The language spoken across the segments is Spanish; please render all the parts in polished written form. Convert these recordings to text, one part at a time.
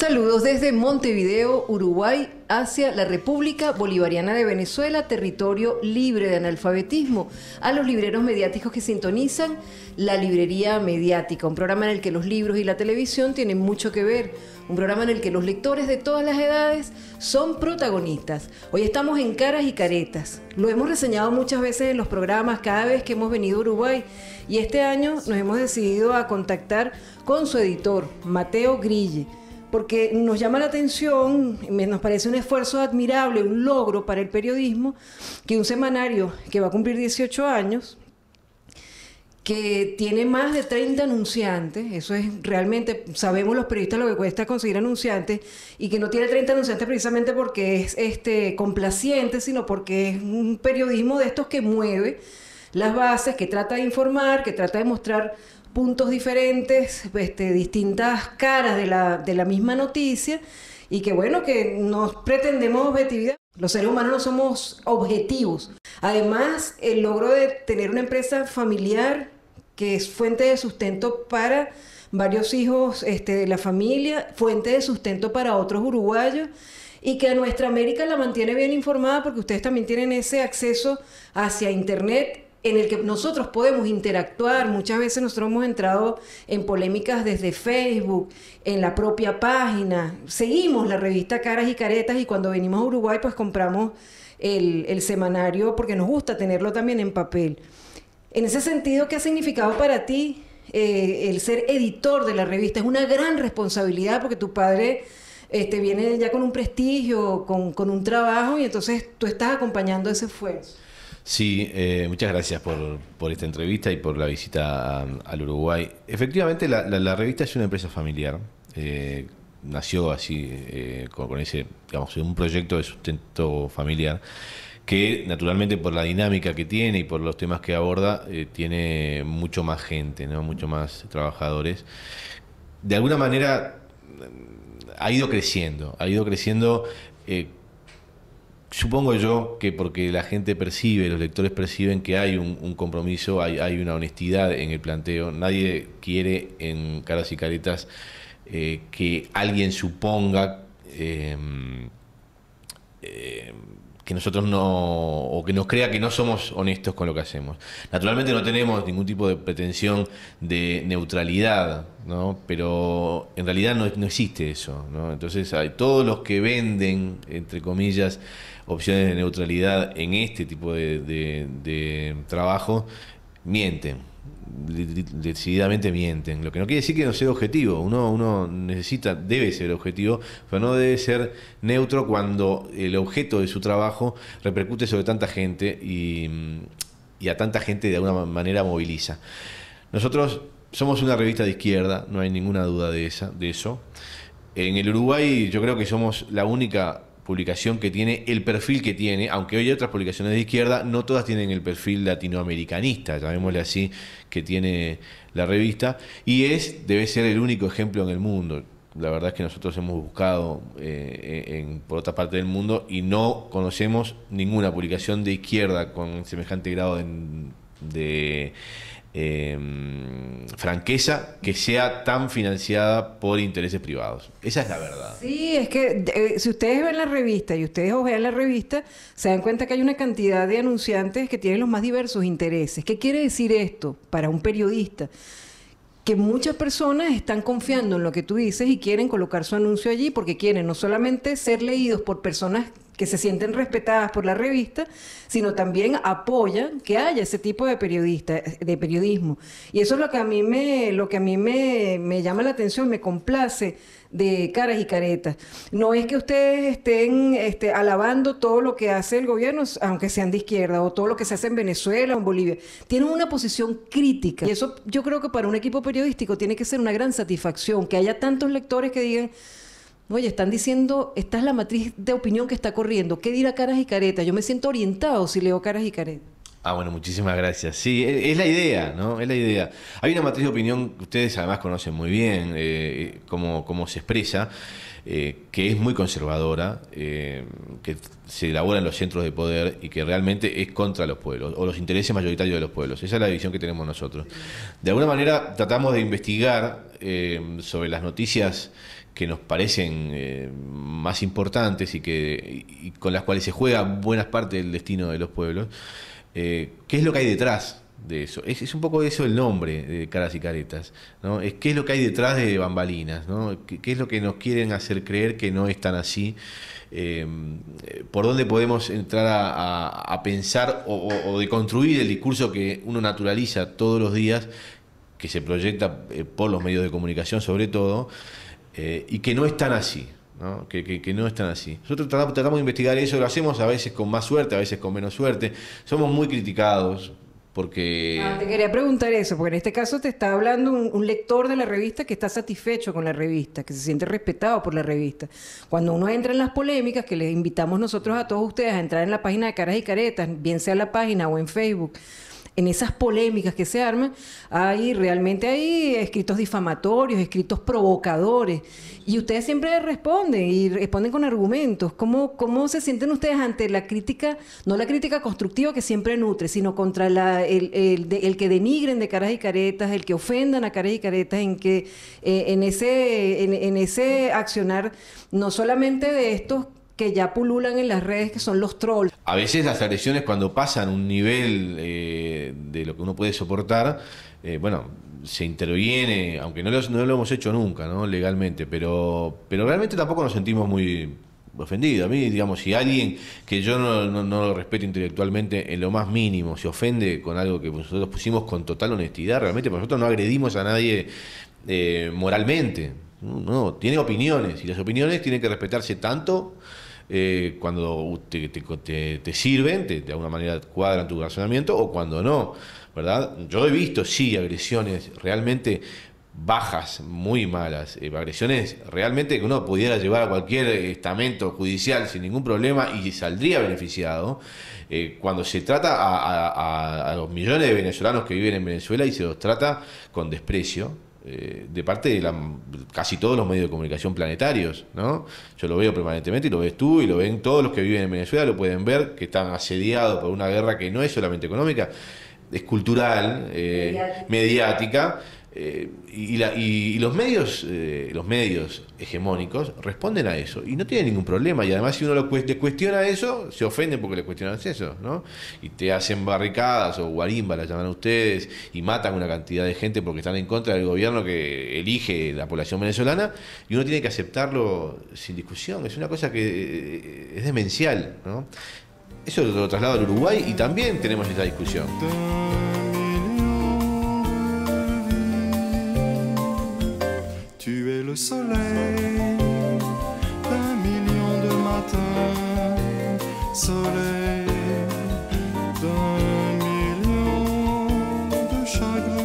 Saludos desde Montevideo, Uruguay, hacia la República Bolivariana de Venezuela, territorio libre de analfabetismo. A los libreros mediáticos que sintonizan La Librería Mediática, un programa en el que los libros y la televisión tienen mucho que ver. Un programa en el que los lectores de todas las edades son protagonistas. Hoy estamos en Caras y Caretas. Lo hemos reseñado muchas veces en los programas, cada vez que hemos venido a Uruguay. Y este año nos hemos decidido a contactar con su editor, Mateo Grille, porque nos llama la atención, nos parece un esfuerzo admirable, un logro para el periodismo, que un semanario que va a cumplir 18 años, que tiene más de 30 anunciantes, eso es realmente, sabemos los periodistas lo que cuesta conseguir anunciantes, y que no tiene 30 anunciantes precisamente porque es complaciente, sino porque es un periodismo de estos que mueve las bases, que trata de informar, que trata de mostrar puntos diferentes, distintas caras de la misma noticia, y que bueno, que no pretendemos objetividad. Los seres humanos no somos objetivos. Además, el logro de tener una empresa familiar que es fuente de sustento para varios hijos de la familia, fuente de sustento para otros uruguayos, y que a nuestra América la mantiene bien informada, porque ustedes también tienen ese acceso hacia Internet en el que nosotros podemos interactuar. Muchas veces nosotros hemos entrado en polémicas desde Facebook, en la propia página. Seguimos la revista Caras y Caretas, y cuando venimos a Uruguay pues compramos el semanario porque nos gusta tenerlo también en papel. En ese sentido, ¿qué ha significado para ti el ser editor de la revista? Es una gran responsabilidad porque tu padre viene ya con un prestigio, con un trabajo, y entonces tú estás acompañando ese esfuerzo. Sí, muchas gracias por esta entrevista y por la visita al Uruguay. Efectivamente, la revista es una empresa familiar. Nació así, con ese, digamos, un proyecto de sustento familiar que, naturalmente, por la dinámica que tiene y por los temas que aborda, tiene mucho más gente, ¿no? Mucho más trabajadores. De alguna manera ha ido creciendo. Supongo yo que porque la gente percibe, los lectores perciben que hay un compromiso, hay una honestidad en el planteo. Nadie quiere en Caras y Caretas que alguien suponga que nosotros no, o que nos crea que no somos honestos con lo que hacemos. Naturalmente no tenemos ningún tipo de pretensión de neutralidad, ¿no? Pero en realidad no existe eso, ¿no? Entonces hay todos los que venden, entre comillas, opciones de neutralidad en este tipo de trabajo, mienten. Decididamente mienten, lo que no quiere decir que no sea objetivo. Uno debe ser objetivo, pero no debe ser neutro cuando el objeto de su trabajo repercute sobre tanta gente y a tanta gente de alguna manera moviliza. Nosotros somos una revista de izquierda, no hay ninguna duda de eso. En el Uruguay yo creo que somos la única publicación que tiene el perfil que tiene, aunque hoy hay otras publicaciones de izquierda, no todas tienen el perfil latinoamericanista, llamémosle así, que tiene la revista, y debe ser el único ejemplo en el mundo. La verdad es que nosotros hemos buscado por otra parte del mundo y no conocemos ninguna publicación de izquierda con semejante grado de franqueza, que sea tan financiada por intereses privados. Esa es la verdad. Sí, es que si ustedes ven la revista y ustedes ojean la revista, se dan cuenta que hay una cantidad de anunciantes que tienen los más diversos intereses. ¿Qué quiere decir esto para un periodista? Que muchas personas están confiando en lo que tú dices y quieren colocar su anuncio allí porque quieren no solamente ser leídos por personas que se sienten respetadas por la revista, sino también apoyan que haya ese tipo de periodismo. Y eso es lo que a mí me llama la atención, me complace de Caras y Caretas. No es que ustedes estén alabando todo lo que hace el gobierno, aunque sean de izquierda, o todo lo que se hace en Venezuela o en Bolivia. Tienen una posición crítica. Y eso yo creo que para un equipo periodístico tiene que ser una gran satisfacción, que haya tantos lectores que digan: oye, están diciendo, esta es la matriz de opinión que está corriendo. ¿Qué dirá Caras y Caretas? Yo me siento orientado si leo Caras y Caretas. Ah, bueno, muchísimas gracias. Sí, es la idea, ¿no? Es la idea. Hay una matriz de opinión que ustedes además conocen muy bien, cómo se expresa, que es muy conservadora, que se elabora en los centros de poder y que realmente es contra los pueblos, o los intereses mayoritarios de los pueblos. Esa es la visión que tenemos nosotros. De alguna manera tratamos de investigar sobre las noticias que nos parecen más importantes y con las cuales se juega buena parte del destino de los pueblos. ¿Qué es lo que hay detrás de eso? Es un poco eso el nombre de Caras y Caretas, ¿no? ¿Qué es lo que hay detrás de bambalinas, ¿no? ¿Qué es lo que nos quieren hacer creer que no es tan así? ¿Por dónde podemos entrar a pensar o de construir el discurso que uno naturaliza todos los días, que se proyecta por los medios de comunicación sobre todo, y que no es tan así? ¿No? Que no están así. Nosotros tratamos de investigar eso, lo hacemos a veces con más suerte, a veces con menos suerte. Somos muy criticados porque... Te quería preguntar eso, porque en este caso te está hablando un lector de la revista que está satisfecho con la revista, que se siente respetado por la revista. Cuando uno entra en las polémicas, que les invitamos nosotros a todos ustedes a entrar en la página de Caras y Caretas, bien sea la página o en Facebook, en esas polémicas que se arman, realmente hay escritos difamatorios, escritos provocadores, y ustedes siempre responden, y responden con argumentos. ¿Cómo se sienten ustedes ante la crítica, no la crítica constructiva que siempre nutre, sino contra el que denigren de Caras y Caretas, el que ofendan a Caras y Caretas, en ese accionar, no solamente de estos que ya pululan en las redes, que son los trolls? A veces las agresiones, cuando pasan un nivel de lo que uno puede soportar, bueno, se interviene, aunque no lo hemos hecho nunca, ¿no? Legalmente, pero realmente tampoco nos sentimos muy ofendidos. A mí, digamos, si alguien que yo no lo respeto intelectualmente en lo más mínimo se ofende con algo que nosotros pusimos con total honestidad, realmente, porque nosotros no agredimos a nadie moralmente. No, tiene opiniones, y las opiniones tienen que respetarse tanto cuando te sirven, de alguna manera cuadran tu razonamiento, o cuando no, ¿verdad? Yo he visto, sí, agresiones realmente bajas, muy malas, agresiones realmente que uno pudiera llevar a cualquier estamento judicial sin ningún problema y saldría beneficiado. Cuando se trata a los millones de venezolanos que viven en Venezuela y se los trata con desprecio, de parte de casi todos los medios de comunicación planetarios, ¿no? Yo lo veo permanentemente, y lo ves tú, y lo ven todos los que viven en Venezuela, lo pueden ver, que están asediados por una guerra que no es solamente económica, es cultural, mediática. Y los medios hegemónicos responden a eso y no tienen ningún problema, y además si uno le cuestiona eso, se ofenden porque le cuestionan eso, ¿no? Y te hacen barricadas o guarimba, las llaman ustedes, y matan una cantidad de gente porque están en contra del gobierno que elige la población venezolana, y uno tiene que aceptarlo sin discusión. Es una cosa que es demencial, ¿no? Eso lo traslado al Uruguay y también tenemos esa discusión. Tu es le soleil d'un million de matins, soleil d'un million de chagrins.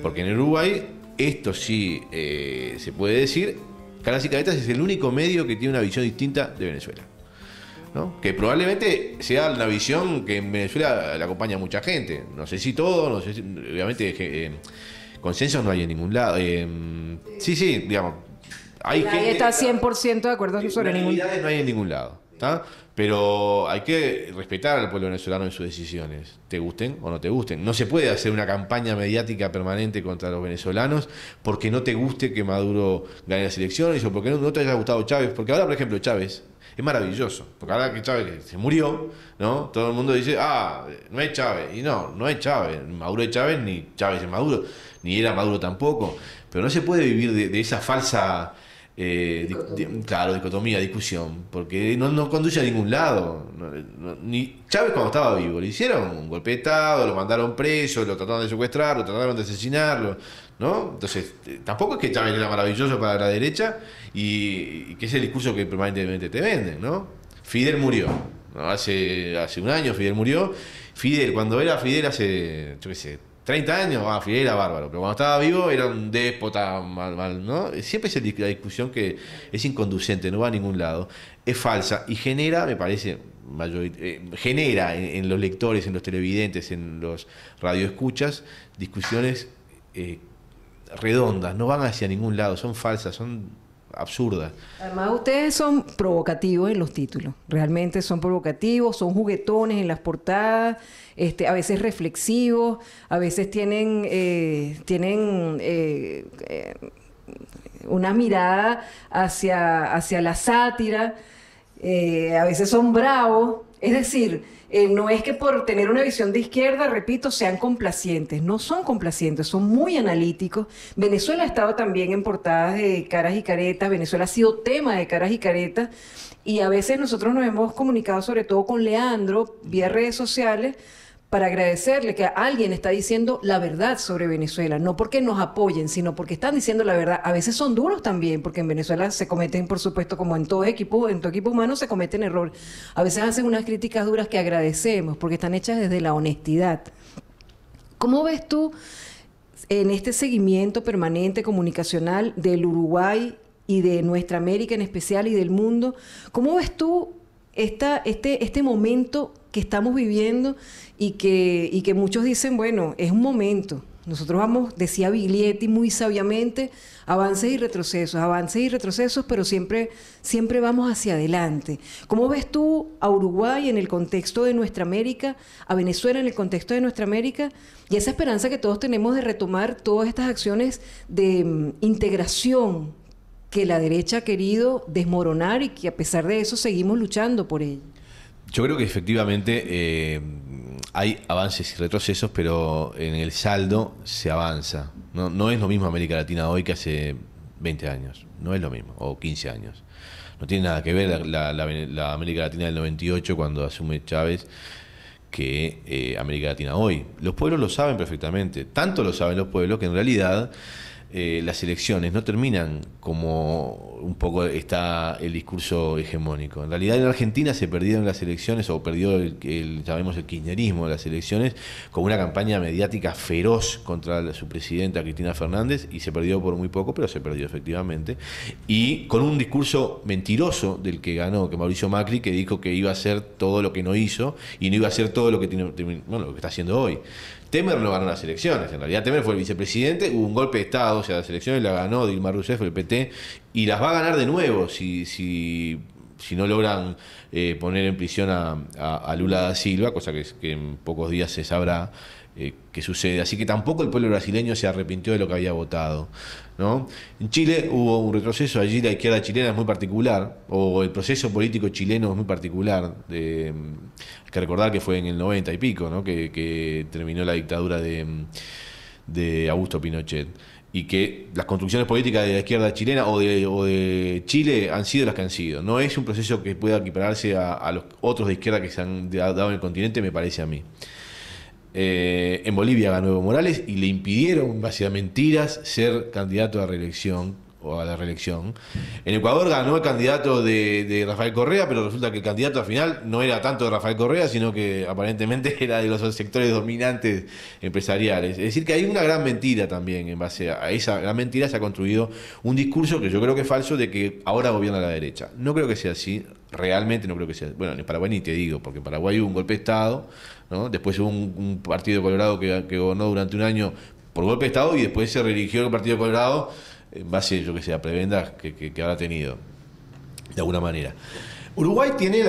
Porque en Uruguay, esto sí se puede decir, Caras y Caretas es el único medio que tiene una visión distinta de Venezuela, ¿no? Que probablemente sea una visión que en Venezuela la acompaña mucha gente. No sé si todo, no sé si, obviamente consensos no hay en ningún lado. Sí, digamos, hay Nadie gente, está 100% de acuerdo sobre ningún... no hay en ningún lado, ¿tá? Pero hay que respetar al pueblo venezolano en sus decisiones, te gusten o no te gusten. No se puede hacer una campaña mediática permanente contra los venezolanos porque no te guste que Maduro gane las elecciones, o porque no te haya gustado Chávez. Porque ahora, por ejemplo, Chávez es maravilloso, porque ahora que Chávez se murió, ¿no? Todo el mundo dice, no es Chávez. Y no es Chávez. Maduro es Chávez, ni Chávez es Maduro, ni era Maduro tampoco. Pero no se puede vivir de esa falsa... dicotomía, discusión, porque no conduce a ningún lado. Ni Chávez, cuando estaba vivo, le hicieron un golpe de Estado, lo mandaron preso, lo trataron de secuestrar, lo trataron de asesinarlo, ¿no? Entonces, tampoco es que Chávez era maravilloso para la derecha y que es el discurso que permanentemente te venden, ¿no? Fidel murió, ¿no? Hace un año Fidel murió. Fidel, cuando era Fidel hace, yo qué sé, 30 años, Fidel era bárbaro, pero cuando estaba vivo era un déspota, mal, ¿no? Siempre es la discusión que es inconducente, no va a ningún lado, es falsa y genera, me parece, genera en los lectores, en los televidentes, en los radioescuchas, discusiones redondas, no van hacia ningún lado, son falsas, son absurdas. Además, ustedes son provocativos en los títulos, realmente son provocativos, son juguetones en las portadas, a veces reflexivos, a veces tienen una mirada hacia la sátira, a veces son bravos, es decir, no es que por tener una visión de izquierda, repito, sean complacientes. No son complacientes, son muy analíticos. Venezuela ha estado también en portadas de Caras y Caretas. Venezuela ha sido tema de Caras y Caretas. Y a veces nosotros nos hemos comunicado, sobre todo con Leandro, vía redes sociales, para agradecerle que alguien está diciendo la verdad sobre Venezuela, no porque nos apoyen, sino porque están diciendo la verdad. A veces son duros también, porque en Venezuela se cometen, por supuesto, como en todo equipo humano, se cometen errores. A veces hacen unas críticas duras que agradecemos, porque están hechas desde la honestidad. ¿Cómo ves tú en este seguimiento permanente comunicacional del Uruguay y de nuestra América en especial y del mundo? ¿Cómo ves tú este momento que estamos viviendo y que muchos dicen, bueno, es un momento? Nosotros vamos, decía Biglietti muy sabiamente, avances y retrocesos, pero siempre vamos hacia adelante. ¿Cómo ves tú a Uruguay en el contexto de nuestra América, a Venezuela en el contexto de nuestra América, y esa esperanza que todos tenemos de retomar todas estas acciones de integración que la derecha ha querido desmoronar y que a pesar de eso seguimos luchando por ello? Yo creo que efectivamente hay avances y retrocesos, pero en el saldo se avanza. No es lo mismo América Latina hoy que hace 20 años, no es lo mismo, o 15 años. No tiene nada que ver la América Latina del 98 cuando asume Chávez que América Latina hoy. Los pueblos lo saben perfectamente, tanto lo saben los pueblos que en realidad las elecciones no terminan como un poco está el discurso hegemónico. En realidad en Argentina se perdieron las elecciones, o perdió llamemos el kirchnerismo de las elecciones, con una campaña mediática feroz contra su presidenta Cristina Fernández, y se perdió por muy poco, pero se perdió efectivamente, y con un discurso mentiroso del que ganó, que Mauricio Macri, que dijo que iba a hacer todo lo que no hizo y no iba a hacer todo lo que lo que está haciendo hoy. Temer no ganó las elecciones, en realidad Temer fue el vicepresidente, hubo un golpe de Estado, o sea, las elecciones la ganó Dilma Rousseff, el PT, y las va a ganar de nuevo si no logran poner en prisión a Lula da Silva, cosa que en pocos días se sabrá qué sucede. Así que tampoco el pueblo brasileño se arrepintió de lo que había votado, ¿no? En Chile hubo un retroceso, allí la izquierda chilena es muy particular, o el proceso político chileno es muy particular. Hay que recordar que fue en el 90 y pico, ¿no? que terminó la dictadura de Augusto Pinochet, y que las construcciones políticas de la izquierda chilena o de Chile han sido las que han sido. No es un proceso que pueda equipararse a los otros de izquierda que se han dado en el continente, me parece a mí. En Bolivia ganó Evo Morales y le impidieron, en base a mentiras, ser candidato a reelección o a la reelección. En Ecuador ganó el candidato de Rafael Correa, pero resulta que el candidato al final no era tanto de Rafael Correa, sino que aparentemente era de los sectores dominantes empresariales. Es decir, que hay una gran mentira también. En base a esa gran mentira se ha construido un discurso que yo creo que es falso, de que ahora gobierna la derecha. No creo que sea así, realmente no creo que sea. Bueno, en Paraguay ni te digo, porque en Paraguay hubo un golpe de Estado, ¿no? Después hubo un partido colorado que gobernó durante un año por golpe de Estado, y después se reeligió el partido colorado en base, yo que sé, a prebendas que habrá tenido, de alguna manera. Uruguay tiene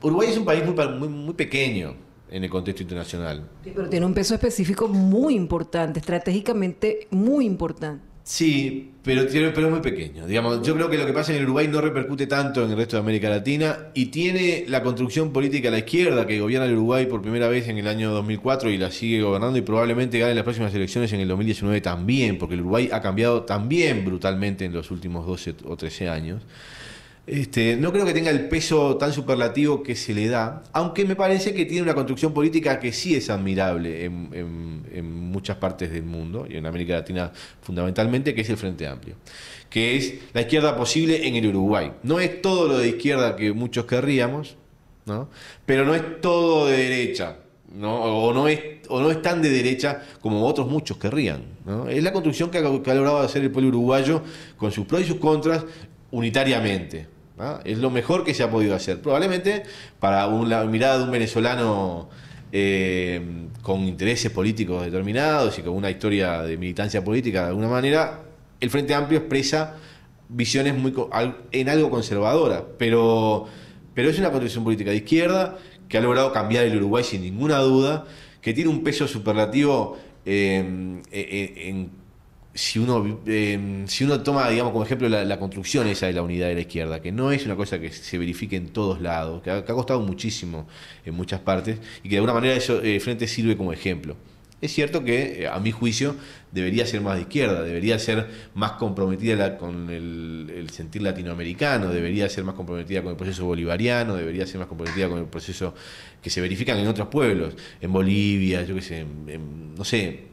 Uruguay es un país muy pequeño en el contexto internacional. Sí, pero tiene un peso específico muy importante, estratégicamente muy importante. Sí, pero es muy pequeño. Digamos, yo creo que lo que pasa en el Uruguay no repercute tanto en el resto de América Latina, y tiene la construcción política a la izquierda, que gobierna el Uruguay por primera vez en el año 2004 y la sigue gobernando, y probablemente gane las próximas elecciones en el 2019 también, porque el Uruguay ha cambiado también brutalmente en los últimos 12 o 13 años. No creo que tenga el peso tan superlativo que se le da, aunque me parece que tiene una construcción política que sí es admirable en muchas partes del mundo, y en América Latina fundamentalmente, que es el Frente Amplio, que es la izquierda posible en el Uruguay. No es todo lo de izquierda que muchos querríamos, ¿no? Pero no es todo de derecha, ¿no? O no es tan de derecha como otros muchos querrían, ¿no? Es la construcción que ha logrado hacer el pueblo uruguayo con sus pros y sus contras unitariamente, ¿no? Es lo mejor que se ha podido hacer. Probablemente para la mirada de un venezolano con intereses políticos determinados y con una historia de militancia política de alguna manera, el Frente Amplio expresa visiones en algo conservadoras, pero es una construcción política de izquierda que ha logrado cambiar el Uruguay sin ninguna duda, que tiene un peso superlativo si uno toma, digamos, como ejemplo la construcción esa de la unidad de la izquierda, que no es una cosa que se verifique en todos lados, que ha costado muchísimo en muchas partes, y que de alguna manera eso Frente sirve como ejemplo. Es cierto que, a mi juicio, debería ser más de izquierda, debería ser más comprometida con el sentir latinoamericano, debería ser más comprometida con el proceso bolivariano, debería ser más comprometida con el proceso que se verifican en otros pueblos, en Bolivia, yo qué sé, no sé.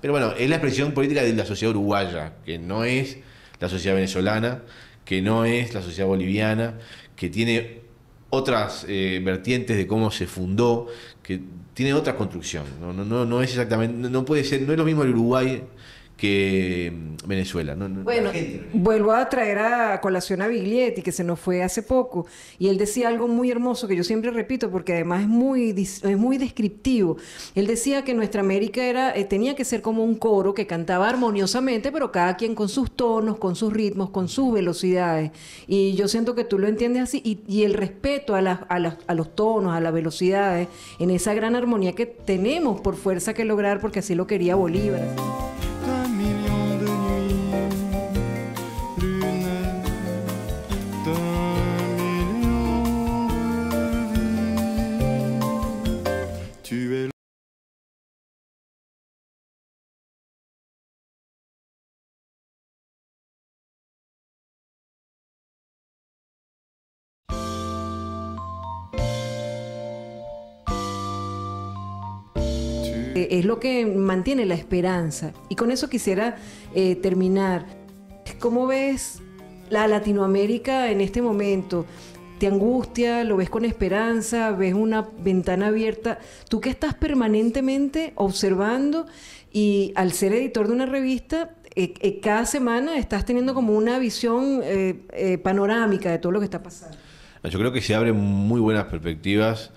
Pero bueno, es la expresión política de la sociedad uruguaya, que no es la sociedad venezolana, que no es la sociedad boliviana, que tiene otras vertientes de cómo se fundó, que tiene otra construcción. No es exactamente, no puede ser, no es lo mismo el Uruguay que Venezuela. Bueno, vuelvo a traer a colación a Biglietti, que se nos fue hace poco, y él decía algo muy hermoso que yo siempre repito, porque además es muy descriptivo. Él decía que nuestra América tenía que ser como un coro que cantaba armoniosamente, pero cada quien con sus tonos, con sus ritmos, con sus velocidades. Y yo siento que tú lo entiendes así, y el respeto a los tonos, a las velocidades, en esa gran armonía que tenemos por fuerza que lograr, porque así lo quería Bolívar. D'un million de nuits lunaires, d'un million de vies. Tu es Es lo que mantiene la esperanza. Y con eso quisiera terminar. ¿Cómo ves la Latinoamérica en este momento? ¿Te angustia? ¿Lo ves con esperanza? ¿Ves una ventana abierta? Tú que estás permanentemente observando y al ser editor de una revista, cada semana estás teniendo como una visión panorámica de todo lo que está pasando. Yo creo que se abren muy buenas perspectivas,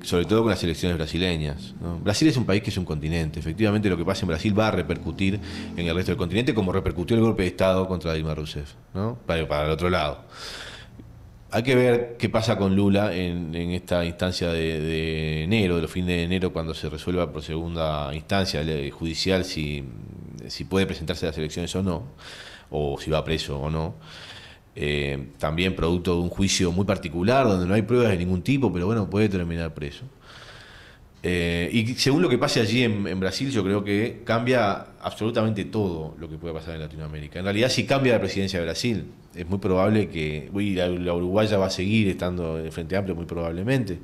sobre todo con las elecciones brasileñas, ¿no? Brasil es un país que es un continente. Efectivamente, lo que pasa en Brasil va a repercutir en el resto del continente, como repercutió el golpe de Estado contra Dilma Rousseff, ¿no? Para el otro lado. Hay que ver qué pasa con Lula en esta instancia de enero, de los fines de enero, cuando se resuelva por segunda instancia judicial si puede presentarse a las elecciones o no, o si va preso o no. También producto de un juicio muy particular donde no hay pruebas de ningún tipo, pero bueno, puede terminar preso. Y según lo que pase allí en Brasil, yo creo que cambia absolutamente todo lo que puede pasar en Latinoamérica. En realidad, si cambia la presidencia de Brasil, es muy probable que la uruguaya va a seguir estando en el Frente Amplio, muy probablemente.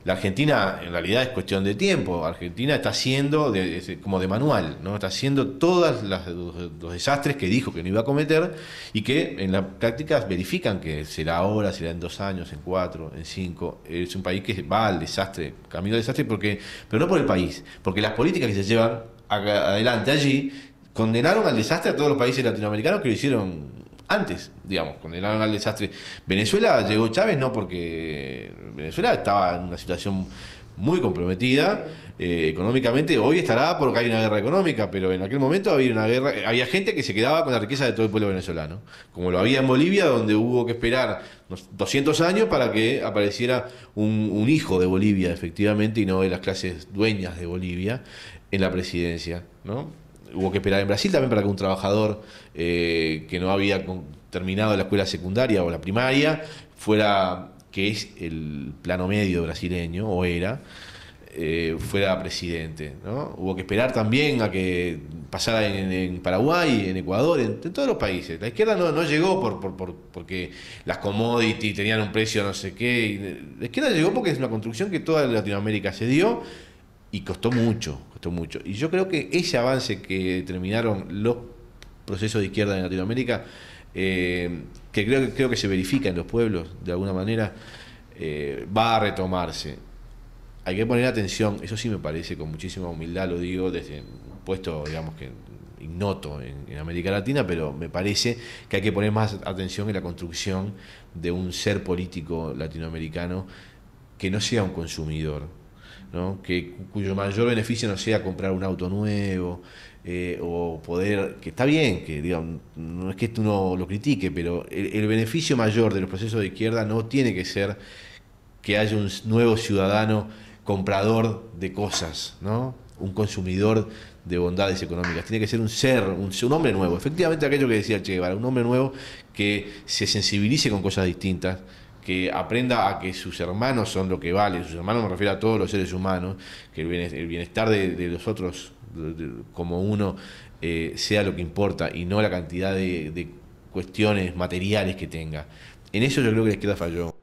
La Argentina, en realidad, es cuestión de tiempo. Argentina está haciendo como de manual, ¿no? Está haciendo todos los desastres que dijo que no iba a cometer y que en la práctica verifican que será ahora, será en 2 años, en 4, en 5. Es un país que va al desastre, camino al desastre, pero no por el país, porque las políticas que se llevan adelante allí condenaron al desastre a todos los países latinoamericanos que lo hicieron antes, digamos, condenaron al desastre. Venezuela llegó Chávez no porque Venezuela estaba en una situación muy comprometida económicamente. Hoy estará porque hay una guerra económica, pero en aquel momento había gente que se quedaba con la riqueza de todo el pueblo venezolano, como lo había en Bolivia, donde hubo que esperar 200 años para que apareciera un hijo de Bolivia, efectivamente, y no de las clases dueñas de Bolivia en la presidencia, ¿no? Hubo que esperar en Brasil también para que un trabajador que no había terminado la escuela secundaria o la primaria fuera, que es el plano medio brasileño, o era, fuera presidente, ¿no? Hubo que esperar también a que pasara en Paraguay, en Ecuador, en todos los países. La izquierda no llegó porque las commodities tenían un precio no sé qué. La izquierda llegó porque es una construcción que toda Latinoamérica se dio y costó mucho. Y yo creo que ese avance que determinaron los procesos de izquierda en Latinoamérica, que creo que se verifica en los pueblos de alguna manera, va a retomarse. Hay que poner atención, eso sí me parece, con muchísima humildad lo digo, desde un puesto, digamos, que ignoto en América Latina, pero me parece que hay que poner más atención en la construcción de un ser político latinoamericano que no sea un consumidor, ¿no? Cuyo mayor beneficio no sea comprar un auto nuevo, o poder, que está bien, que digamos, no es que esto uno lo critique, pero el beneficio mayor de los procesos de izquierda no tiene que ser que haya un nuevo ciudadano comprador de cosas, ¿no? Un consumidor de bondades económicas. Tiene que ser un ser, un hombre nuevo. Efectivamente, aquello que decía Che Guevara, un hombre nuevo que se sensibilice con cosas distintas, que aprenda a que sus hermanos son lo que vale. Sus hermanos me refiero a todos los seres humanos, que el bienestar de los otros, como uno, sea lo que importa y no la cantidad de cuestiones materiales que tenga. En eso yo creo que la izquierda falló.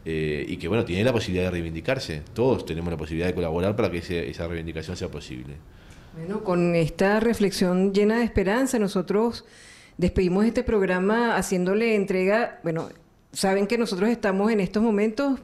Y que bueno, tiene la posibilidad de reivindicarse. Todos tenemos la posibilidad de colaborar para que esa reivindicación sea posible. Bueno, con esta reflexión llena de esperanza, nosotros despedimos este programa haciéndole entrega. Bueno, saben que nosotros estamos en estos momentos,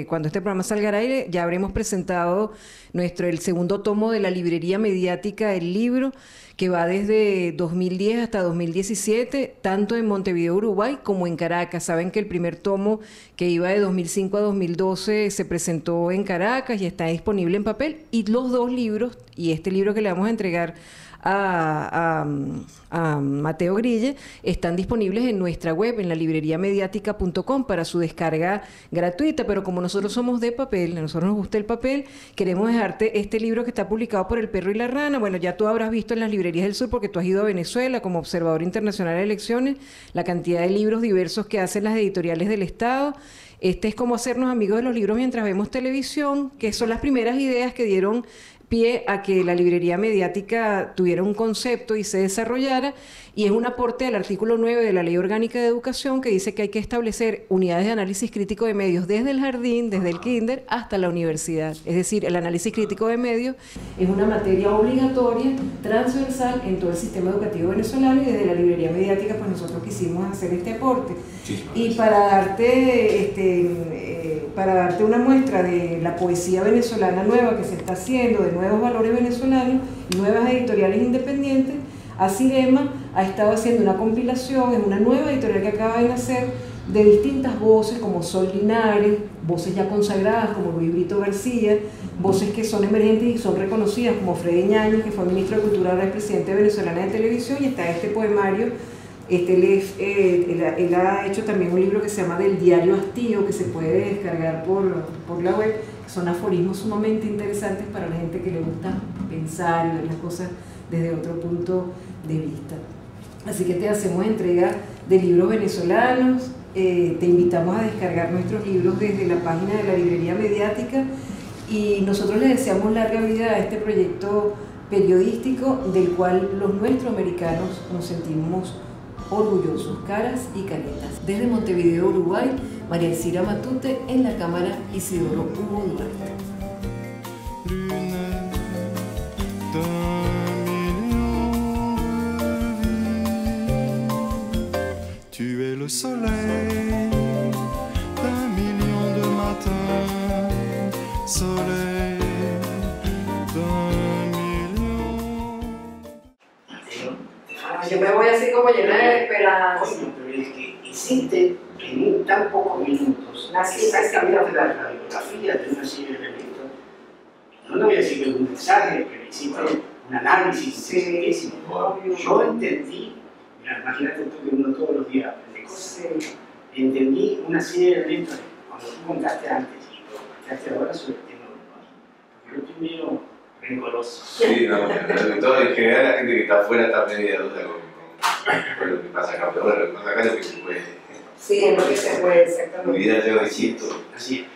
cuando este programa salga al aire, ya habremos presentado el segundo tomo de la librería mediática, el libro, que va desde 2010 hasta 2017, tanto en Montevideo, Uruguay, como en Caracas. Saben que el primer tomo, que iba de 2005 a 2012, se presentó en Caracas y está disponible en papel. Y los dos libros, y este libro que le vamos a entregar a Mateo Grille, están disponibles en nuestra web, en la libreriamediática.com, para su descarga gratuita. Pero como nosotros somos de papel, a nosotros nos gusta el papel, queremos dejarte este libro que está publicado por El Perro y la Rana. Bueno, ya tú habrás visto en las librerías del sur, porque tú has ido a Venezuela como observador internacional de elecciones, la cantidad de libros diversos que hacen las editoriales del Estado. Este es como hacernos amigos de los libros mientras vemos televisión, que son las primeras ideas que dieron pie a que la librería mediática tuviera un concepto y se desarrollara, y es un aporte al artículo 9 de la Ley Orgánica de Educación, que dice que hay que establecer unidades de análisis crítico de medios desde el jardín, desde el kinder hasta la universidad. Es decir, el análisis crítico de medios es una materia obligatoria, transversal en todo el sistema educativo venezolano, y desde la librería mediática pues nosotros quisimos hacer este aporte. Y para darte una muestra de la poesía venezolana nueva que se está haciendo, de nuevos valores venezolanos, nuevas editoriales independientes, Acirema ha estado haciendo una compilación en una nueva editorial que acaba de nacer, de distintas voces como Sol Linares, voces ya consagradas como Luis Brito García, voces que son emergentes y son reconocidas como Freddy Ñáñez, que fue ministro de Cultura, ahora es presidente venezolana de televisión, y está este poemario. Él ha hecho también un libro que se llama Del Diario Hastío, que se puede descargar por la web. Son aforismos sumamente interesantes para la gente que le gusta pensar y ver las cosas desde otro punto de vista. Así que te hacemos entrega de libros venezolanos, te invitamos a descargar nuestros libros desde la página de la librería mediática, y nosotros le deseamos larga vida a este proyecto periodístico del cual los nuestroamericanos nos sentimos orgullosos, caras y caretas. Desde Montevideo, Uruguay, María Elcira Matute, en la cámara Isidoro Hugo Duarte. Tu es le soleil d'un million de matins, soleil d'un million. Yo me voy así como llena de esperanza. Coño, pero es que hiciste en tan pocos minutos exactamente la radiografía de una serie de eventos. No te voy a decir que es un mensaje, pero hiciste un análisis sencillísimo. Yo entendí, mira, imagínate tú que uno todos los días aprende cosas. Entendí una serie de eventos cuando tú contaste antes y lo contaste ahora sobre el tema uruguayo. Porque yo estoy medio rencoroso. Sí, no, sobre todo en general la gente que está afuera está media duda con lo que pasa acá, pero bueno, lo que pasa acá es lo que se puede. Sí, es lo que se puede, exactamente. Unidad, yo insisto. Así es.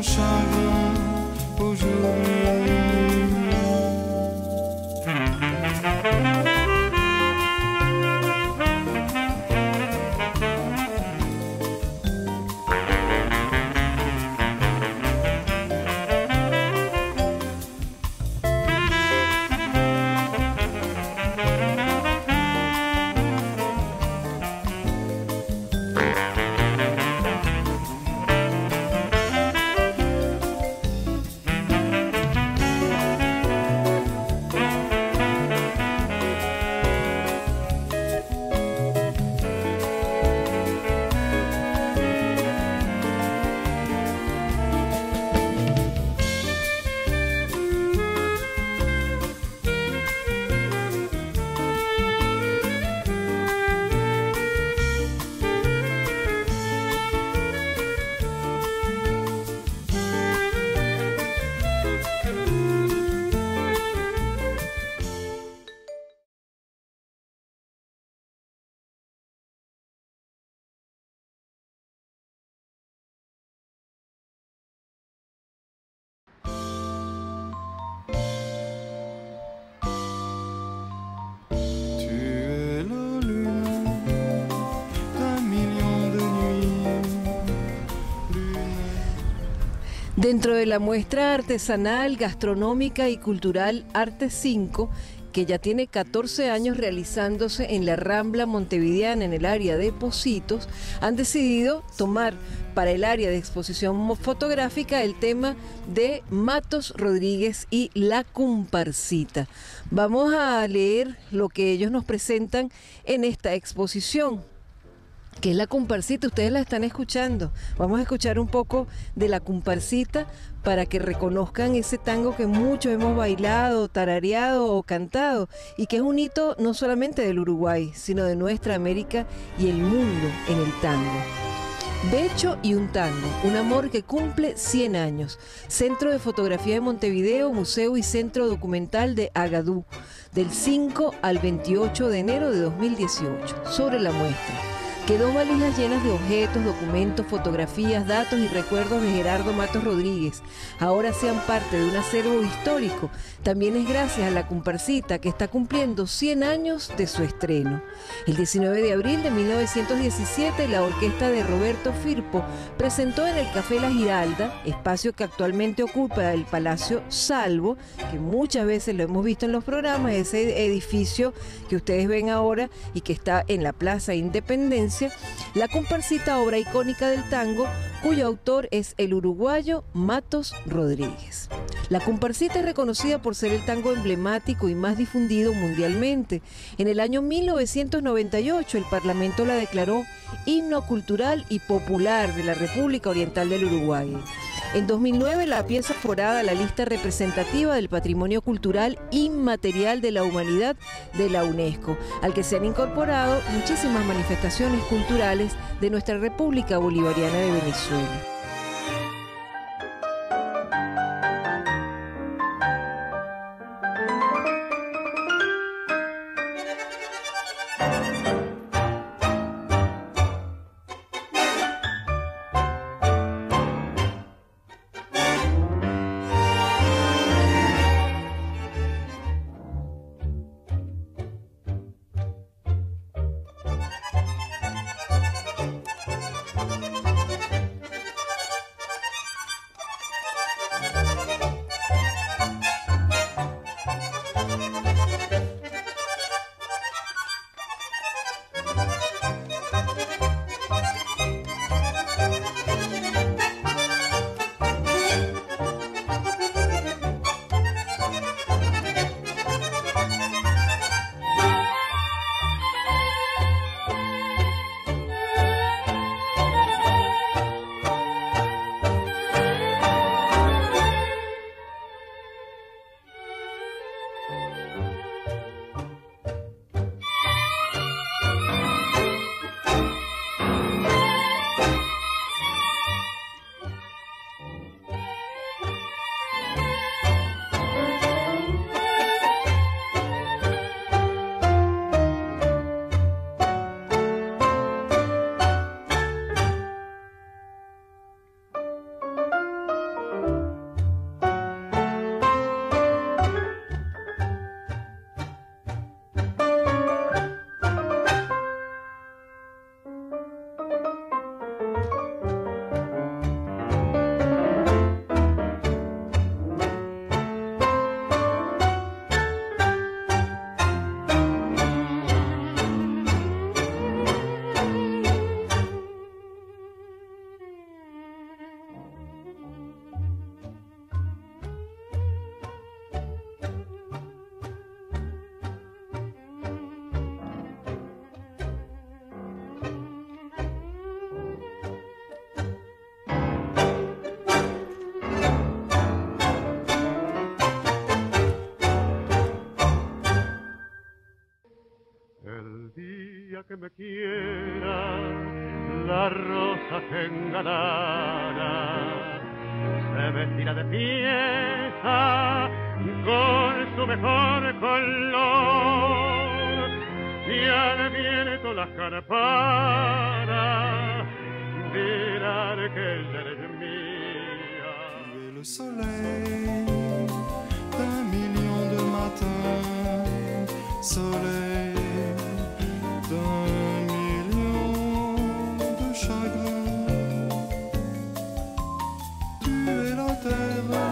mon chagrin aujourd'hui. Dentro de la muestra artesanal, gastronómica y cultural Arte 5, que ya tiene 14 años realizándose en la Rambla montevideana en el área de Pocitos, han decidido tomar para el área de exposición fotográfica el tema de Matos Rodríguez y La Comparsita. Vamos a leer lo que ellos nos presentan en esta exposición, que es La Comparsita. Ustedes la están escuchando. Vamos a escuchar un poco de La Comparsita para que reconozcan ese tango que muchos hemos bailado, tarareado o cantado, y que es un hito no solamente del Uruguay, sino de nuestra América y el mundo en el tango. Becho y un tango, un amor que cumple 100 años. Centro de Fotografía de Montevideo, Museo y Centro Documental de Agadú, del 5 al 28 de enero de 2018. Sobre la muestra, que 2 valijas llenas de objetos, documentos, fotografías, datos y recuerdos de Gerardo Matos Rodríguez ahora sean parte de un acervo histórico, también es gracias a La Comparsita, que está cumpliendo 100 años de su estreno. El 19 de abril de 1917, la orquesta de Roberto Firpo presentó en el Café La Giralda, espacio que actualmente ocupa el Palacio Salvo, que muchas veces lo hemos visto en los programas, ese edificio que ustedes ven ahora y que está en la Plaza Independencia, La Comparsita, obra icónica del tango, cuyo autor es el uruguayo Matos Rodríguez. La Comparsita es reconocida por ser el tango emblemático y más difundido mundialmente. En el año 1998 el Parlamento la declaró himno cultural y popular de la República Oriental del Uruguay. En 2009 la pieza forada a la lista representativa del Patrimonio Cultural Inmaterial de la Humanidad de la UNESCO, al que se han incorporado muchísimas manifestaciones culturales de nuestra República Bolivariana de Venezuela. me quiera, la rosa que engalara se vestirá de pieza con su mejor color y al viento las carparas dirán que ella es mía. Tu es le soleil d'un million de matins, soleil d'un million de chagrins. Tu es la terre d'un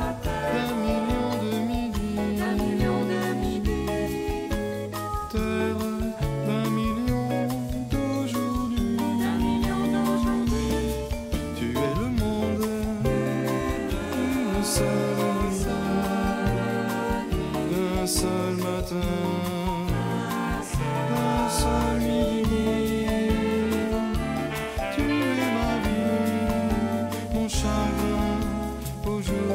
million de midi, terre d'un million d'aujourd'hui. Tu es le monde d'une d'un seul matin, d'un seul midi. Tu es ma vie, mon chagrin aujourd'hui.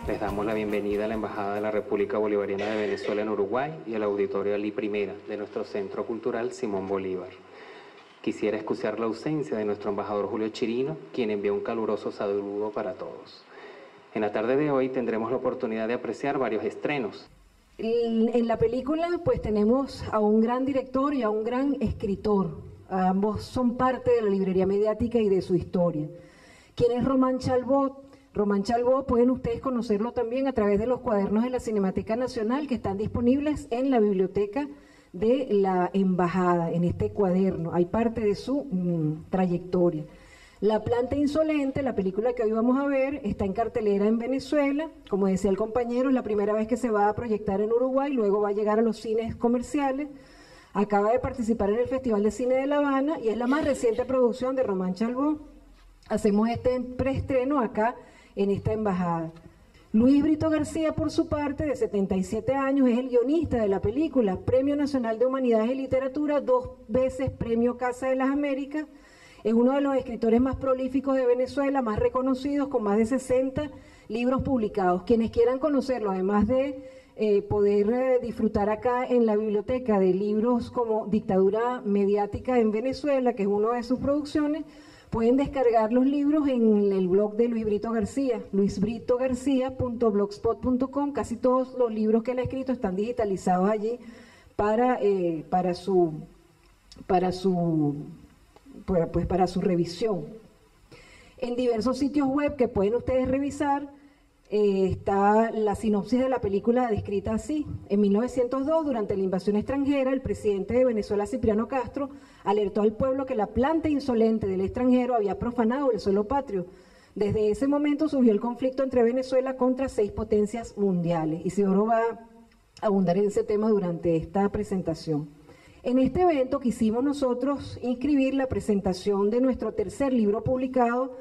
Les damos la bienvenida a la Embajada de la República Bolivariana de Venezuela en Uruguay y al Auditorio Ali Primera de nuestro Centro Cultural Simón Bolívar. Quisiera excusar la ausencia de nuestro embajador Julio Chirino, quien envió un caluroso saludo para todos. En la tarde de hoy tendremos la oportunidad de apreciar varios estrenos. En la película pues tenemos a un gran director y a un gran escritor. Ambos son parte de la librería mediática y de su historia. ¿Quién es Román Chalbaud? Román Chalbaud pueden ustedes conocerlo también a través de los cuadernos de la Cinemateca Nacional que están disponibles en la biblioteca de la Embajada. En este cuaderno hay parte de su trayectoria. La Planta Insolente, la película que hoy vamos a ver, está en cartelera en Venezuela. Como decía el compañero, es la primera vez que se va a proyectar en Uruguay, luego va a llegar a los cines comerciales. Acaba de participar en el Festival de Cine de La Habana y es la más reciente producción de Román Chalbaud. Hacemos este preestreno acá en esta embajada. Luis Brito García, por su parte, de 77 años, es el guionista de la película, Premio Nacional de Humanidades y Literatura, 2 veces Premio Casa de las Américas. Es uno de los escritores más prolíficos de Venezuela, más reconocidos, con más de 60 libros publicados. Quienes quieran conocerlo, además de poder disfrutar acá en la biblioteca de libros como Dictadura Mediática en Venezuela, que es una de sus producciones, pueden descargar los libros en el blog de Luis Brito García, luisbritogarcia.blogspot.com. Casi todos los libros que él ha escrito están digitalizados allí para su revisión. En diversos sitios web que pueden ustedes revisar, está la sinopsis de la película descrita así. En 1902, durante la invasión extranjera, el presidente de Venezuela, Cipriano Castro, alertó al pueblo que la planta insolente del extranjero había profanado el suelo patrio. Desde ese momento surgió el conflicto entre Venezuela contra 6 potencias mundiales. Isidoro va a abundar en ese tema durante esta presentación. En este evento quisimos nosotros inscribir la presentación de nuestro tercer libro publicado,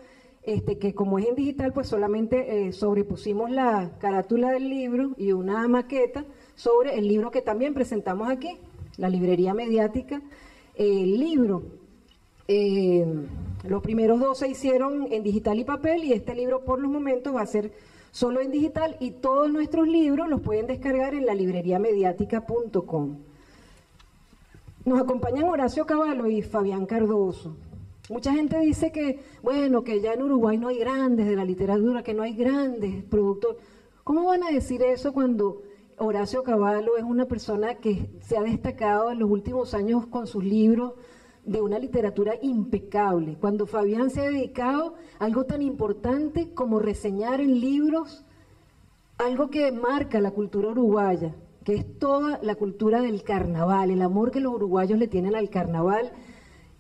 que como es en digital, pues solamente sobrepusimos la carátula del libro y una maqueta sobre el libro que también presentamos aquí, la librería mediática. El libro, los primeros 2 se hicieron en digital y papel y este libro por los momentos va a ser solo en digital y todos nuestros libros los pueden descargar en la libreriamediática.com. Nos acompañan Horacio Cavallo y Fabián Cardoso. Mucha gente dice que, bueno, que ya en Uruguay no hay grandes de la literatura, que no hay grandes productores. ¿Cómo van a decir eso cuando Horacio Cavallo es una persona que se ha destacado en los últimos años con sus libros de una literatura impecable? Cuando Fabián se ha dedicado a algo tan importante como reseñar en libros algo que marca la cultura uruguaya, que es toda la cultura del carnaval, el amor que los uruguayos le tienen al carnaval.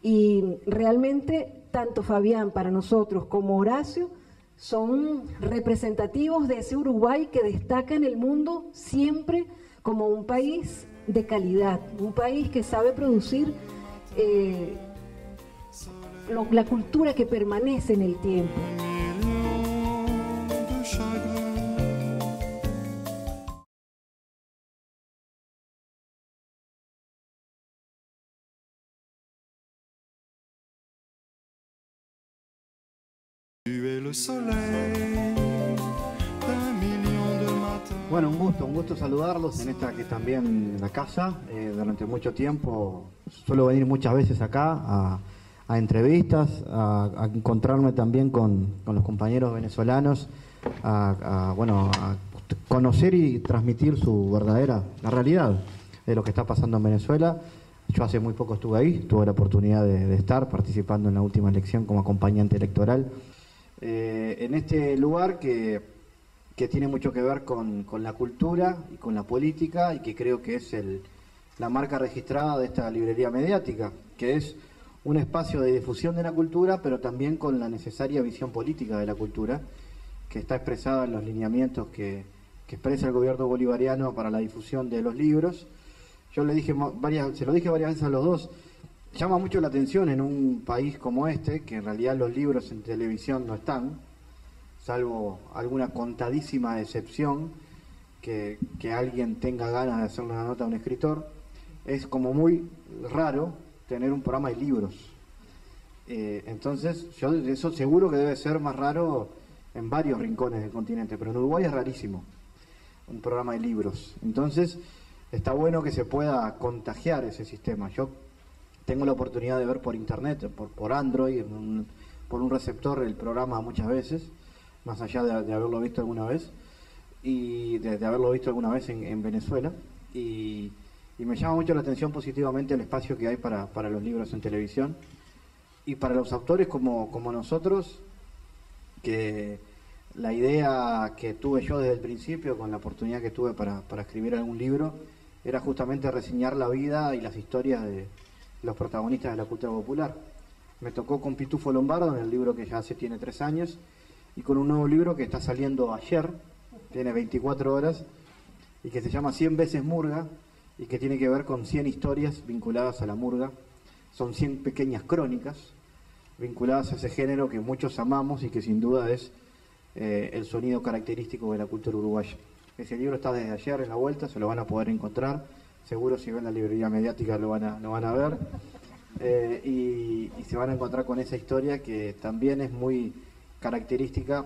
Y realmente tanto Fabián para nosotros como Horacio son representativos de ese Uruguay que destaca en el mundo siempre como un país de calidad, un país que sabe producir la cultura que permanece en el tiempo. Tu es le soleil d'un million de matins. Bueno, un gusto saludarlos en esta que es también la casa. Durante mucho tiempo suelo venir muchas veces acá a entrevistas, a encontrarme también con los compañeros venezolanos, a conocer y transmitir la realidad de lo que está pasando en Venezuela. Yo hace muy poco estuve ahí, tuve la oportunidad de estar participando en la última elección como acompañante electoral. En este lugar que tiene mucho que ver con la cultura y con la política, y que creo que es la marca registrada de esta librería mediática, que es un espacio de difusión de la cultura, pero también con la necesaria visión política de la cultura, que está expresada en los lineamientos que expresa el gobierno bolivariano para la difusión de los libros. Yo se lo dije varias veces a los dos. Llama mucho la atención en un país como este, que en realidad los libros en televisión no están, salvo alguna contadísima excepción, que alguien tenga ganas de hacerle una nota a un escritor. Es como muy raro tener un programa de libros. Entonces, eso seguro que debe ser más raro en varios rincones del continente, pero en Uruguay es rarísimo un programa de libros. Entonces, está bueno que se pueda contagiar ese sistema. Yo tengo la oportunidad de ver por internet, por Android, por un receptor el programa muchas veces, más allá de haberlo visto alguna vez, y de haberlo visto alguna vez en Venezuela, y me llama mucho la atención positivamente el espacio que hay para los libros en televisión, y para los autores como nosotros, que la idea que tuve yo desde el principio, con la oportunidad que tuve para escribir algún libro, era justamente reseñar la vida y las historias de los protagonistas de la cultura popular. Me tocó con Pitufo Lombardo en el libro que ya tiene 3 años, y con un nuevo libro que está saliendo ayer, tiene 24 horas, y que se llama 100 veces Murga, y que tiene que ver con 100 historias vinculadas a la murga. Son 100 pequeñas crónicas vinculadas a ese género que muchos amamos y que sin duda es el sonido característico de la cultura uruguaya. Ese libro está desde ayer en la vuelta, se lo van a poder encontrar, seguro si ven la librería mediática lo van a ver, y se van a encontrar con esa historia que también es muy característica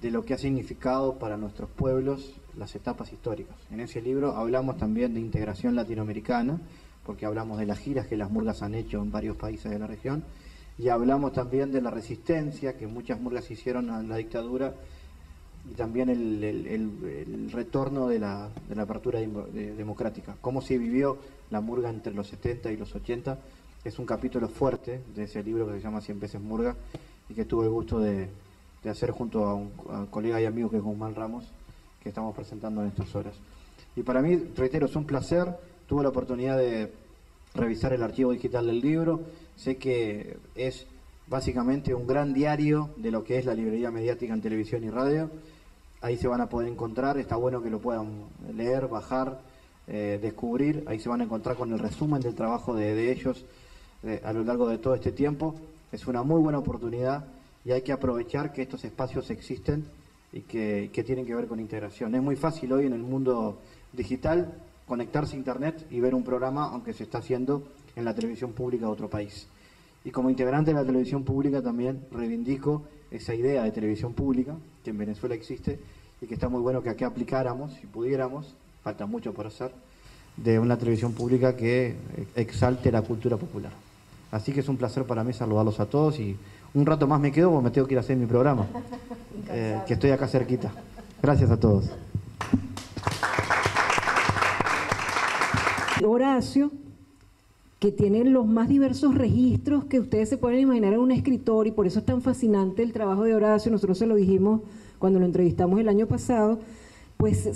de lo que ha significado para nuestros pueblos las etapas históricas. En ese libro hablamos también de integración latinoamericana, porque hablamos de las giras que las murgas han hecho en varios países de la región, y hablamos también de la resistencia que muchas murgas hicieron a la dictadura, y también el retorno de la apertura democrática. Cómo se vivió la murga entre los 70 y los 80, es un capítulo fuerte de ese libro que se llama 100 veces Murga, y que tuve el gusto de hacer junto a un colega y amigo que es Guzmán Ramos, que estamos presentando en estas horas. Y para mí, reitero, es un placer. Tuve la oportunidad de revisar el archivo digital del libro. Sé que es básicamente un gran diario de lo que es la librería mediática en televisión y radio. Ahí se van a poder encontrar, está bueno que lo puedan leer, bajar, descubrir. Ahí se van a encontrar con el resumen del trabajo de ellos a lo largo de todo este tiempo. Es una muy buena oportunidad y hay que aprovechar que estos espacios existen y que tienen que ver con integración. Es muy fácil hoy en el mundo digital conectarse a internet y ver un programa, aunque se está haciendo en la televisión pública de otro país. Y como integrante de la televisión pública también reivindico esa idea de televisión pública que en Venezuela existe y que está muy bueno que aquí aplicáramos, si pudiéramos, falta mucho por hacer, de una televisión pública que exalte la cultura popular. Así que es un placer para mí saludarlos a todos y un rato más me quedo porque me tengo que ir a hacer mi programa, que estoy acá cerquita. Gracias a todos. Horacio, que tiene los más diversos registros que ustedes se pueden imaginar en un escritor, y por eso es tan fascinante el trabajo de Horacio. Nosotros se lo dijimos cuando lo entrevistamos el año pasado, pues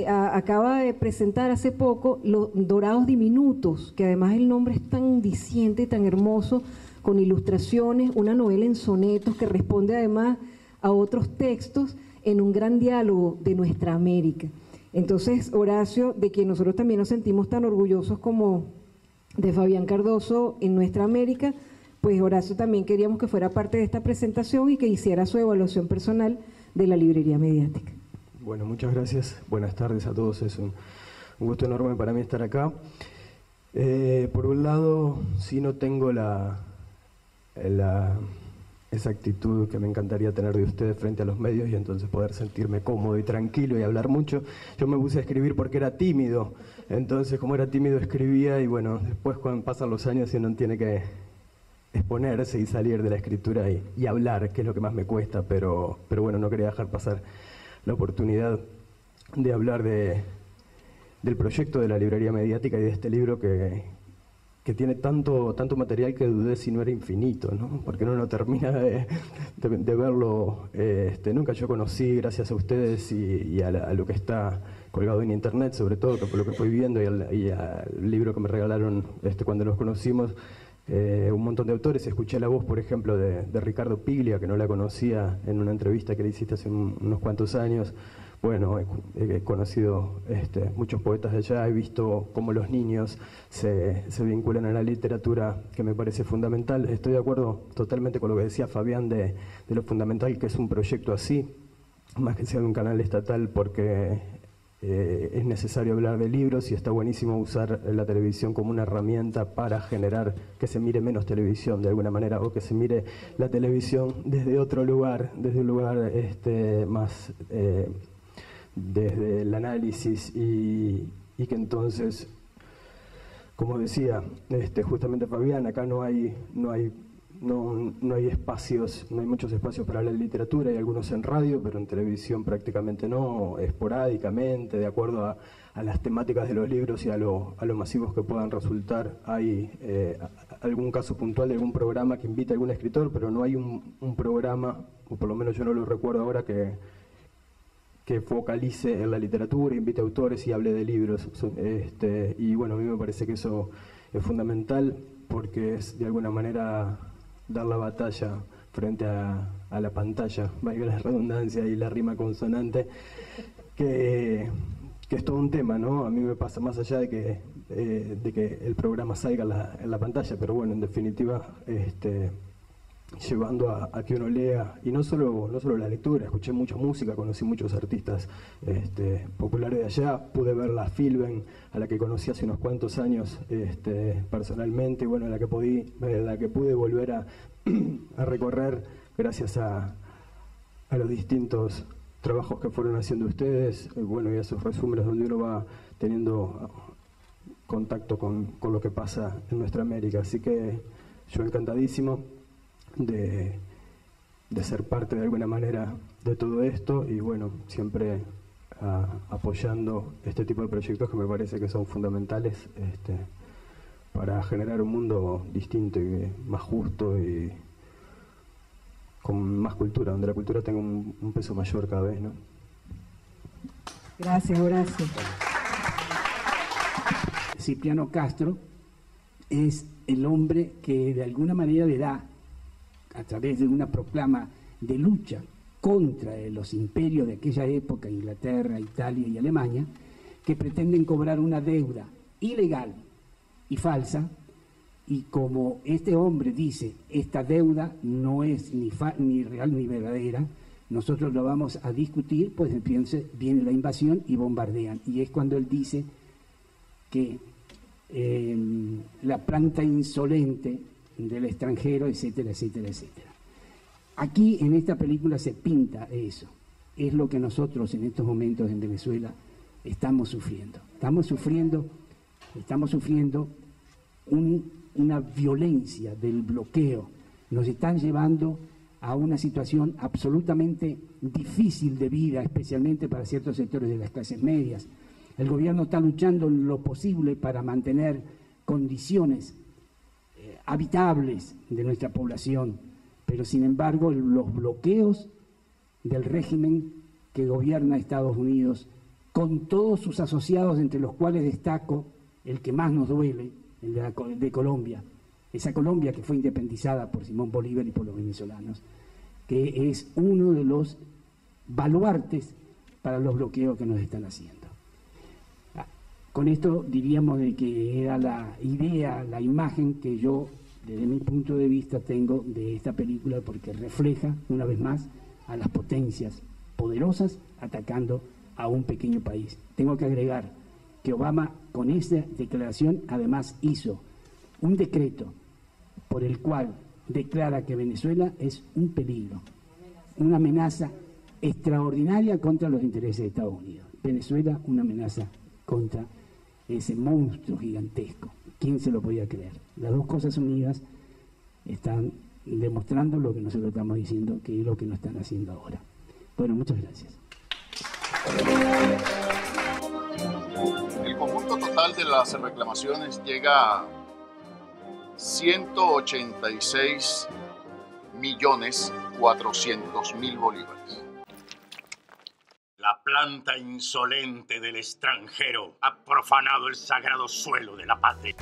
acaba de presentar hace poco Los Dorados Diminutos, que además el nombre es tan diciente y tan hermoso, con ilustraciones, una novela en sonetos que responde además a otros textos en un gran diálogo de nuestra América. Entonces, Horacio, de quien nosotros también nos sentimos tan orgullosos como de Fabián Cardoso en nuestra América, pues Horacio también queríamos que fuera parte de esta presentación y que hiciera su evaluación personal de la librería mediática. Bueno, muchas gracias. Buenas tardes a todos. Es un gusto enorme para mí estar acá. Por un lado, sí no tengo el esa actitud que me encantaría tener de ustedes frente a los medios y entonces poder sentirme cómodo y tranquilo y hablar mucho. Yo me puse a escribir porque era tímido, entonces como era tímido escribía y bueno, después cuando pasan los años uno tiene que exponerse y salir de la escritura y hablar, que es lo que más me cuesta, pero bueno, no quería dejar pasar la oportunidad de hablar del proyecto de la librería mediática y de este libro que tiene tanto material que dudé si no era infinito, ¿no? Porque uno no termina de verlo. Nunca yo conocí, gracias a ustedes y a lo que está colgado en internet, sobre todo, que por lo que fui viendo y al libro que me regalaron cuando los conocimos, un montón de autores. Escuché la voz, por ejemplo, de Ricardo Piglia, que no la conocía, en una entrevista que le hiciste hace unos cuantos años. Bueno, he conocido muchos poetas de allá, he visto cómo los niños se vinculan a la literatura, que me parece fundamental. Estoy de acuerdo totalmente con lo que decía Fabián de lo fundamental que es un proyecto así, más que sea de un canal estatal, porque es necesario hablar de libros y está buenísimo usar la televisión como una herramienta para generar que se mire menos televisión de alguna manera, o que se mire la televisión desde otro lugar, desde un lugar más... desde el análisis y que entonces, como decía justamente Fabián, acá no hay espacios, no hay muchos espacios para la literatura, hay algunos en radio, pero en televisión prácticamente no, esporádicamente, de acuerdo a las temáticas de los libros y a lo masivos que puedan resultar. Hay algún caso puntual de algún programa que invita a algún escritor, pero no hay un programa, o por lo menos yo no lo recuerdo ahora, que focalice en la literatura, invite autores y hable de libros. Y bueno, a mí me parece que eso es fundamental porque es de alguna manera dar la batalla frente a la pantalla, valga la redundancia y la rima consonante, que es todo un tema, ¿no? A mí me pasa más allá de que el programa salga en la pantalla, pero bueno, en definitiva, llevando a que uno lea, y no solo la lectura, escuché mucha música, conocí muchos artistas populares de allá, pude ver la Filben, a la que conocí hace unos cuantos años personalmente, y bueno, la que pude volver a recorrer gracias a los distintos trabajos que fueron haciendo ustedes, bueno, y a esos resúmenes donde uno va teniendo contacto con lo que pasa en nuestra América. Así que yo encantadísimo de ser parte de alguna manera de todo esto y bueno, siempre apoyando este tipo de proyectos que me parece que son fundamentales para generar un mundo distinto y más justo y con más cultura, donde la cultura tenga un peso mayor cada vez, ¿no? Gracias, Horacio. Cipriano Castro es el hombre que de alguna manera le da, a través de una proclama de lucha contra los imperios de aquella época, Inglaterra, Italia y Alemania, que pretenden cobrar una deuda ilegal y falsa, y como este hombre dice, esta deuda no es ni real ni verdadera, nosotros lo vamos a discutir, pues entonces viene la invasión y bombardean, y es cuando él dice que la planta insolente del extranjero, etcétera, etcétera, etcétera. Aquí en esta película se pinta eso, es lo que nosotros en estos momentos en Venezuela estamos sufriendo. Estamos sufriendo una violencia del bloqueo, nos están llevando a una situación absolutamente difícil de vida, especialmente para ciertos sectores de las clases medias. El gobierno está luchando lo posible para mantener condiciones habitables de nuestra población, pero sin embargo los bloqueos del régimen que gobierna Estados Unidos, con todos sus asociados, entre los cuales destaco el que más nos duele, el de Colombia, esa Colombia que fue independizada por Simón Bolívar y por los venezolanos, que es uno de los baluartes para los bloqueos que nos están haciendo. Con esto diríamos de que era la idea, la imagen que yo, desde mi punto de vista, tengo de esta película, porque refleja, una vez más, a las potencias poderosas atacando a un pequeño país. Tengo que agregar que Obama, con esa declaración, además hizo un decreto por el cual declara que Venezuela es un peligro, una amenaza extraordinaria contra los intereses de Estados Unidos. Venezuela, una amenaza contra ese monstruo gigantesco. ¿Quién se lo podía creer? Las dos cosas unidas están demostrando lo que nosotros estamos diciendo, que es lo que nos están haciendo ahora. Bueno, muchas gracias. El conjunto total de las reclamaciones llega a 186.400.000 bolívares. La planta insolente del extranjero ha profanado el sagrado suelo de la patria.